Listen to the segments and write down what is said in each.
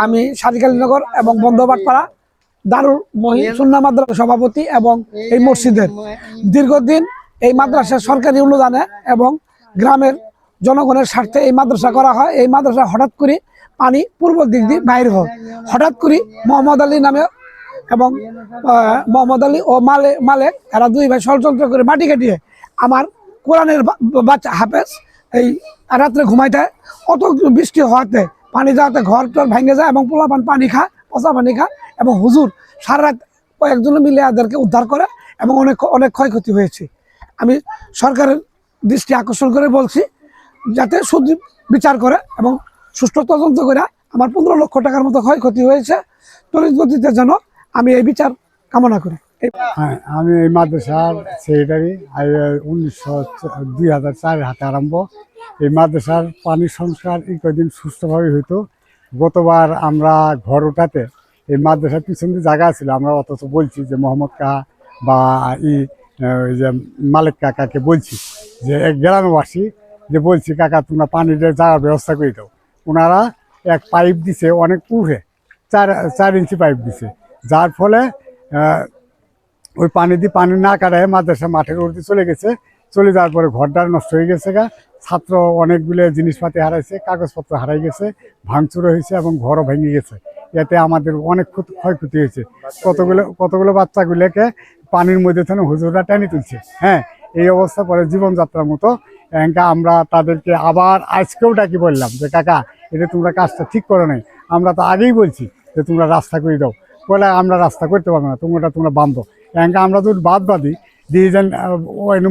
আমি সারিকালীনগর এবং বন্ধবাটপাড়া দারুল মহি সুন্নাহ মাদ্রাসা সভাপতি এবং এই মসজিদের দীর্ঘদিন এই মাদ্রাসা সরকারি অনুদানে এবং গ্রামের জনগণের স্বার্থে এই মাদ্রাসা করা হয়। এই মাদ্রাসা হঠাৎ করে পানি পূর্ব দিক দিয়ে বাইর হয়। হঠাৎ করে মোহাম্মদ আলী নামে এবং মোহাম্মদ আলী ও মালেক এরা দুই ভাই ষড়যন্ত্র করে মাটি কাটিয়ে আমার কোরআনের বাচ্চা হাফেজ এই রাত্রে ঘুমাইতে অত বৃষ্টি হওয়াতে পানি যাওয়াতে ঘর টর ভেঙে যায় এবং পোলাপান পানি খায়, পচা পানি খায় এবং হুজুর সারা রাত কয়েকজন মিলে এদেরকে উদ্ধার করে এবং অনেক ক্ষয়ক্ষতি হয়েছে। আমি সরকারের দৃষ্টি আকর্ষণ করে বলছি যাতে বিচার করে এবং সুষ্ঠু তদন্ত করে আমার 15 লক্ষ টাকার মতো ক্ষয়ক্ষতি হয়েছে তড়িৎ গতিতে যেন আমি এই বিচার কামনা করি। হ্যাঁ, আমি এই মাদ্রাসার সেক্রেটারি। 2004 হাতে আরম্ভ। এই মাদ্রাসার পানি সংস্কার এই কদিন সুস্থভাবে হইতো। গতবার আমরা ঘর ওঠাতে এই মাদ্রাসার পিছন দিয়ে জায়গা ছিল, আমরা অথচ বলছি যে মোহাম্মদ কাহা বা যে মালিক কাকাকে বলছি যে এক গ্রামবাসী যে বলছি কাকা তোমরা পানির যাওয়ার ব্যবস্থা করে দাও। ওনারা এক পাইপ দিছে অনেক উঠে 4 ইঞ্চি পাইপ দিছে, যার ফলে ওই পানি দিয়ে পানি না কাটায় মাদ্রাসা মাঠের উপরে চলে গেছে। চলে যাওয়ার পরে ঘরটার নষ্ট হয়ে গেছে গা, ছাত্র অনেকগুলো জিনিসপাতি হারাইছে, কাগজপত্র হারাই গেছে, ভাঙচুর হয়েছে এবং ঘরও ভেঙে গেছে। এতে আমাদের অনেক ক্ষয়ক্ষতি হয়েছে। কতগুলো বাচ্চাগুলোকে পানির মধ্যে থেকে হুজুররা টেনে তুলছে। হ্যাঁ, এই অবস্থা পরে জীবনযাত্রার মতো। আমরা তাদেরকে আবার আজকেও ডাকি বললাম যে কাকা এটা তোমরা কাজটা ঠিক করো নাই, আমরা তো আগেই বলছি যে তোমরা রাস্তা করে দাও। বলে আমরা রাস্তা করতে পারবো না, তোমরা বাঁধো। আমরা যদি বাঁধি দিয়ে যান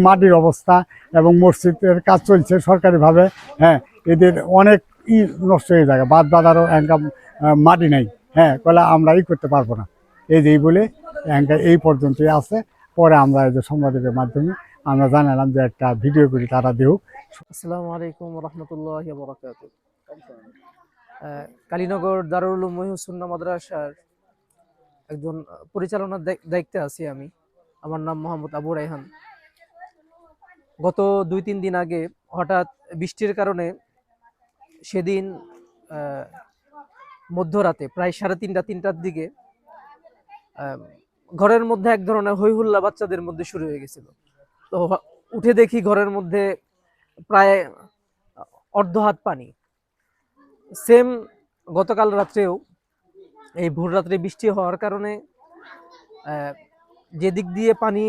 মাটির অবস্থা এবং মসজিদের কাজ চলছে সরকারিভাবে। হ্যাঁ, এদের অনেক নষ্ট হয়ে যায়, বাঁধারও মাটি নেই। হ্যাঁ, বলে আমরা করতে পারবো না। এই বলে এই পর্যন্তই আছে। পরে আমরা এই যে সাংবাদিকের মাধ্যমে আমরা জানালাম যে একটা ভিডিও করি তারা দেউক। আসসালামু আলাইকুম রহমতুল্লাহি ওয়া বারাকাতুহু। কালীনগর দারুল উলুম মহিউস সুন্নাহ মাদ্রাসার একজন পরিচালনার দায়িত্বে আছি আমি। আমার নাম মোহাম্মদ আবু রায়হান। গত 2-3 দিন আগে হঠাৎ বৃষ্টির কারণে সেদিন মধ্যরাতে প্রায় 3:30-3টার দিকে ঘরের মধ্যে এক ধরনের হইহুল্লা বাচ্চাদের মধ্যে শুরু হয়ে গেছিল। তো উঠে দেখি ঘরের মধ্যে প্রায় অর্ধ হাত পানি। সেম গতকাল রাত্রেও এই ভোর রাত্রে বৃষ্টি হওয়ার কারণে যে দিক দিয়ে পানি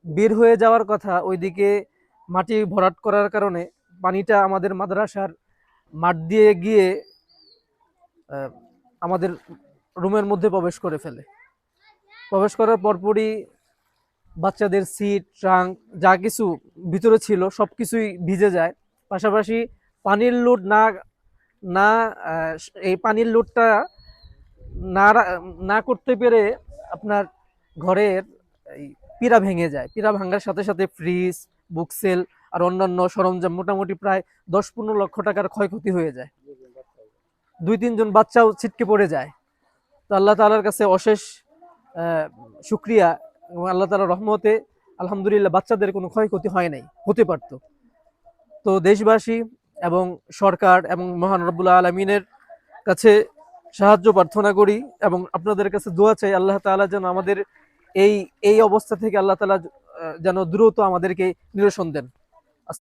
বের হয়ে যাওয়ার কথা ওইদিকে মাটি ভরাট করার কারণে পানিটা আমাদের মাদ্রাসার মাঠ দিয়ে গিয়ে আমাদের রুমের মধ্যে প্রবেশ করে ফেলে। প্রবেশ করার পরপরই বাচ্চাদের সিট, ট্রাঙ্ক যা কিছু ভিতরে ছিল সব কিছুই ভিজে যায়। পাশাপাশি পানির লোড এই পানির লোডটা না করতে পেরে আপনার ঘরের পিরা ভেঙে যায়। পিরা ভাঙার সাথে সাথে ফ্রিজ, বুকসেল আর অন্যান্য সরঞ্জাম মোটামুটি প্রায় 10-15 লক্ষ টাকার ক্ষয়ক্ষতি হয়ে যায়। 2-3 জন বাচ্চাও ছিটকে পড়ে যায়। তো আল্লাহ তাআলার কাছে অশেষ শুকরিয়া এবং আল্লাহ তাআলার রহমতে আলহামদুলিল্লাহ বাচ্চাদের কোনো ক্ষয়ক্ষতি হয় নাই, হতে পারত। তো দেশবাসী এবং সরকার এবং মহান রব্বুল আলামিনের কাছে সাহায্য প্রার্থনা করি এবং আপনাদের কাছে দোয়া চাই আল্লাহ তাআলা যেন আমাদের এই অবস্থা থেকে আল্লাহ তাআলা যেন দ্রুত আমাদেরকে নিরসন দেন।